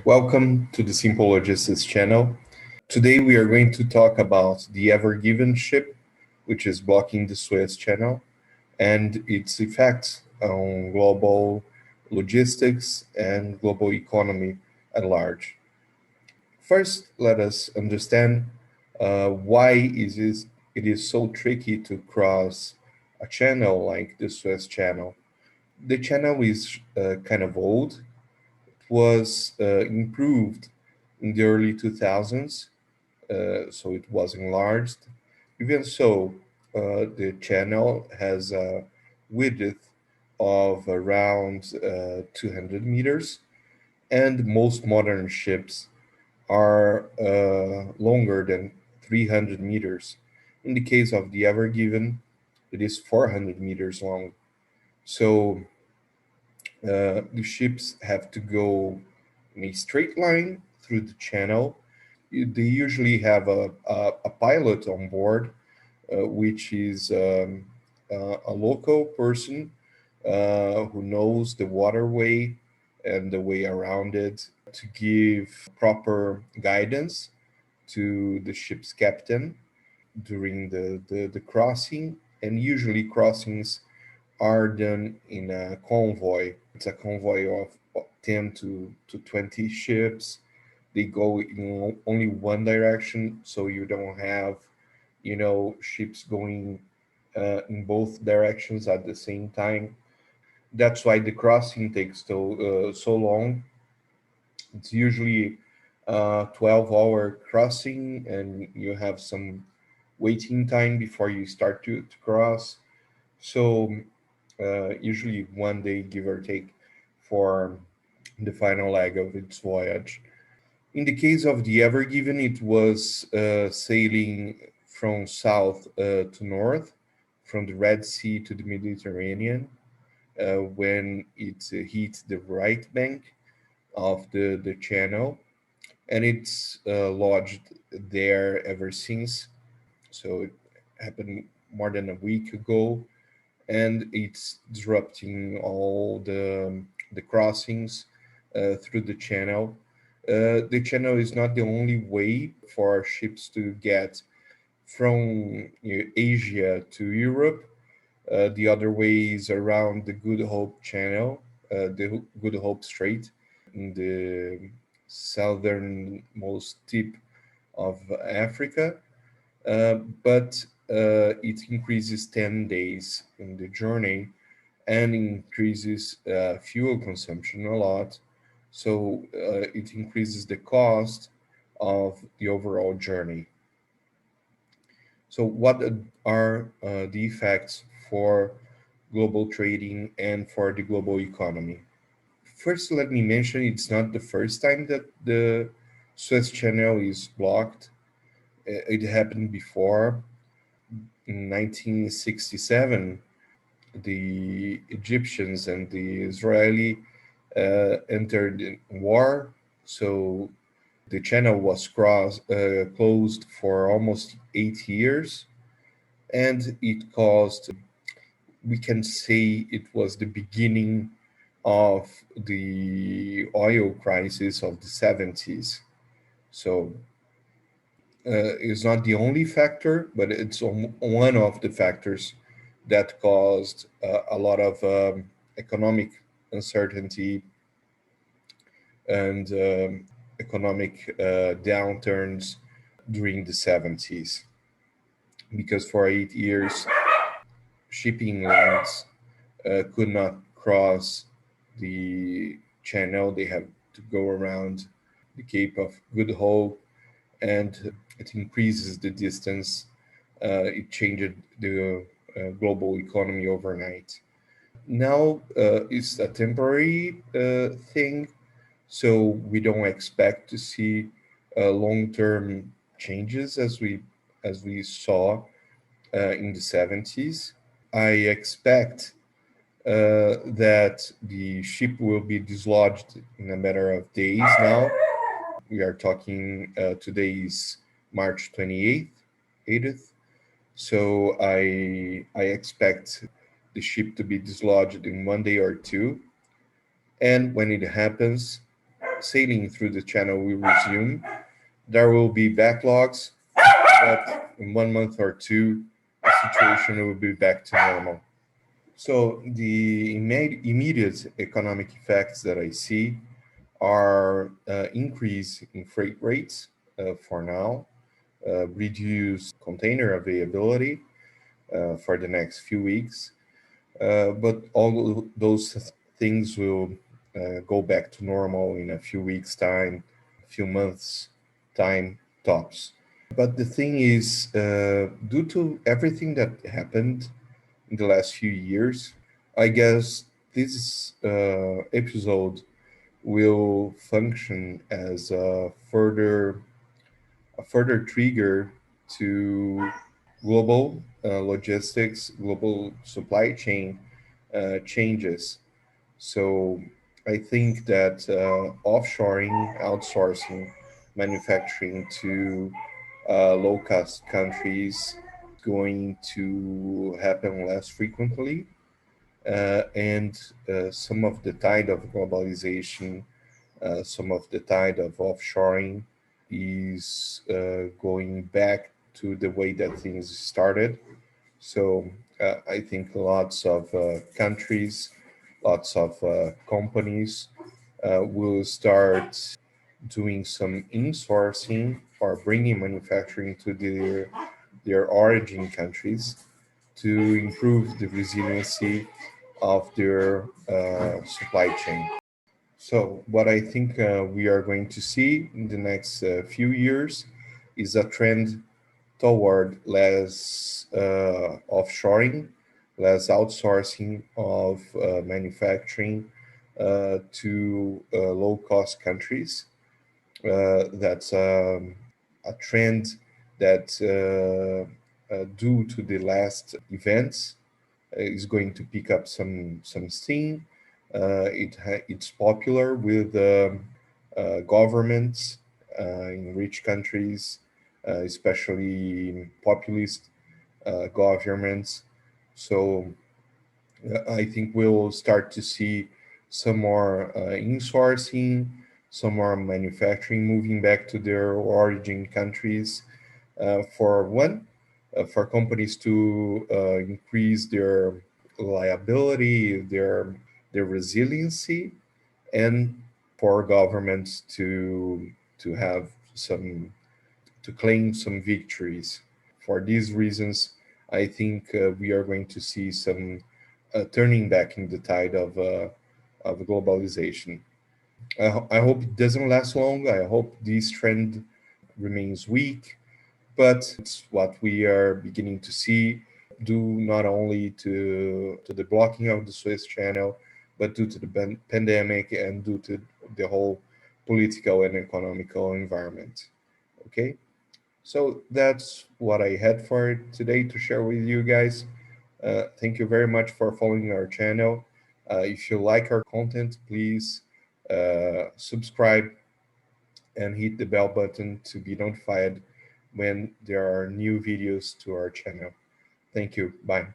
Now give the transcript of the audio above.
Welcome to the Simple Logistics channel. Today we are going to talk about the Ever Given ship, which is blocking the Suez Channel, and its effects on global logistics and global economy at large. First, let us understand why it is so tricky to cross a channel like the Suez Channel. The channel is kind of old, was improved in the early 2000s, so it was enlarged. Even so, the channel has a width of around 200 meters, and most modern ships are longer than 300 meters. In the case of the Ever Given, it is 400 meters long. So the ships have to go in a straight line through the channel. They usually have a pilot on board, which is a local person who knows the waterway and the way around it to give proper guidance to the ship's captain during the crossing. And usually crossings are done in a convoy. It's a convoy of 10 to 20 ships. They go in only one direction, so you don't have, ships going in both directions at the same time. That's why the crossing takes so long. It's usually a 12-hour crossing, and you have some waiting time before you start to cross. So usually 1 day, give or take, for the final leg of its voyage. In the case of the Ever Given, it was sailing from south to north, from the Red Sea to the Mediterranean, when it hit the right bank of the channel, and it's lodged there ever since. So it happened more than a week ago, and it's disrupting all the crossings through the channel. The channel is not the only way for ships to get from Asia to Europe. The other way is around the Good Hope Channel, the Good Hope Strait, in the southernmost tip of Africa. But it increases 10 days in the journey and increases fuel consumption a lot. So it increases the cost of the overall journey. So, what are the effects for global trading and for the global economy? First, let me mention it's not the first time that the Suez Channel is blocked. It happened before. In 1967, the Egyptians and the Israeli entered in war, so the channel was closed for almost 8 years, and it caused, we can say, it was the beginning of the oil crisis of the 70s. So it's not the only factor, but it's one of the factors that caused a lot of economic uncertainty and economic downturns during the 70s. Because for 8 years, shipping lines could not cross the channel. They have to go around the Cape of Good Hope, and it increases the distance. It changed the global economy overnight. Now it's a temporary thing, so we don't expect to see long-term changes as we saw in the 70s. I expect that the ship will be dislodged in a matter of days now. We are talking, today is March 28th, 8th. So I expect the ship to be dislodged in 1 day or two. And when it happens, sailing through the channel will resume. There will be backlogs, but in 1 month or two, the situation will be back to normal. So the immediate economic effects that I see are increase in freight rates for now, reduced container availability for the next few weeks, but all those things will go back to normal in a few weeks' time, a few months' time tops. But the thing is, due to everything that happened in the last few years, I guess this episode will function as a further trigger to global logistics, global supply chain changes. So I think that offshoring, outsourcing manufacturing to low-cost countries going to happen less frequently, and some of the tide of globalization, some of the tide of offshoring is going back to the way that things started. So I think lots of countries, lots of companies will start doing some insourcing or bringing manufacturing to their origin countries to improve the resiliency of their supply chain. So, what I think we are going to see in the next few years is a trend toward less offshoring, less outsourcing of manufacturing to low cost countries. That's a trend that, due to the last events, is going to pick up some steam. It's popular with governments in rich countries, especially populist governments. So I think we'll start to see some more insourcing, some more manufacturing moving back to their origin countries. For one, for companies to increase their liability, their resiliency, and for governments to have some to claim some victories. For these reasons, I think we are going to see some turning back in the tide of globalization. I hope it doesn't last long. I hope this trend remains weak, but it's what we are beginning to see, due not only to the blocking of the Suez Channel, but due to the pandemic and due to the whole political and economical environment. Okay, so that's what I had for today to share with you guys. Thank you very much for following our channel. If you like our content, please subscribe and hit the bell button to be notified when there are new videos to our channel. Thank you. Bye.